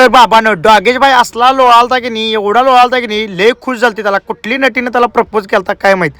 तर बाबानं डागेश भाई असला लोळालता की नाही, एवढा लोळालता की नाही, लय खुश झालती. त्याला कुठली नटीने त्याला प्रपोज केलता काय माहित.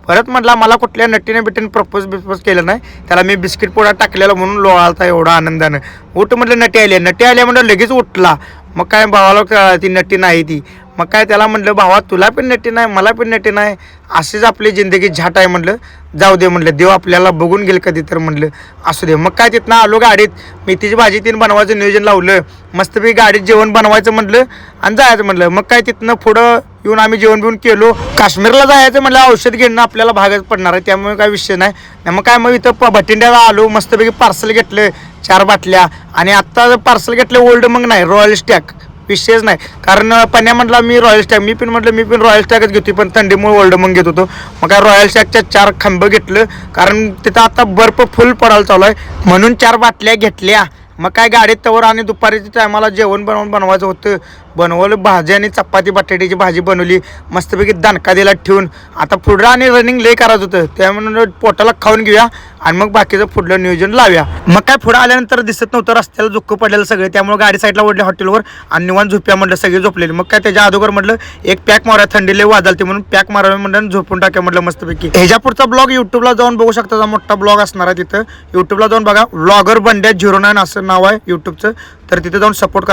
परत म्हटला मला कुठल्या नटीने बिटीने प्रपोज केलं नाही, त्याला मी बिस्किट पोळा टाकलेला म्हणून लोळालता एवढा आनंदानं. उठ म्हटलं नटी आली म्हटलं लगेच उठला. मग काय भावाला ती नटी नाही ती. मग काय त्याला म्हटलं भावा तुला पण नटी नाही मला पण नटी नाही, अशीच आपली जिंदगी झाट आहे म्हटलं. जाऊ दे म्हटलं, देव आपल्याला बघून गेल कधी तर म्हटलं, असू दे. मग काय तिथनं आलो गाडीत, मेथीची भाजी तीन बनवायचं नियोजन लावलं. मस्तपैकी गाडीत जेवण बनवायचं म्हटलं आणि जायचं म्हटलं. मग काय तिथनं पुढं येऊन आम्ही जेवण बिवून केलो. काश्मीरला जायचं म्हटलं औषध घेणं आपल्याला भागच पडणार आहे, त्यामुळे काय विषय नाही. मग काय मग इथं भटिंड्याला आलो, मस्तपैकी पार्सल घेतलं 4 बाटल्या. आणि आत्ता पार्सल घेतलं ओल्ड, मग नाही रॉयल स्टॅग विषयच नाही. कारण पण्या म्हटला मी रॉयल स्टॅग, मी पण रॉयल स्टॅगच घेतो, पण थंडीमुळे ओल्ड मग घेत होतो. मग काय रॉयल स्टॅगच्या 4 खांब घेतलं, कारण तिथं आता बर्फ फुल पडायला चालू आहे म्हणून 4 बाटल्या घेतल्या. मग काय गाडीत तवर आणि दुपारीच्या टायमाला जेवण बनवायचं होतं. बनवलं भाजी आणि चपाती बटाट्याची भाजी बनवली, मस्तपैकी दणका दिला ठेवून. आता पुढं आणि रनिंग लय करायचं होतं, त्यामुळे पोटाला खाऊन घेऊया आणि मग बाकीचं पुढलं नियोजन लावूया. मग काय पुढं आल्यानंतर दिसत नव्हतं, रस्त्याला झुक्क पडलेलं सगळे, त्यामुळे गाडी साईडला ओढली हॉटेलवर आणि निवांत झोप्या म्हटलं, सगळे झोपलेले. मग काय त्याच्या अगोदर म्हटलं एक पॅक मारा, थंडी लय वाजालती म्हणून पॅक मारावे म्हटलं, झोपून टाक्या म्हटलं मस्तपैकी. ह्याच्या पुढचा ब्लॉग युट्यूबला जाऊन बघू शकता, मोठा ब्लॉग असणार आहे तिथं. युट्यूबला जाऊन बघा, व्लॉगर बंड्या 09 असं नाव आहे युट्यूबचं, तर तिथे जाऊन सपोर्ट करा.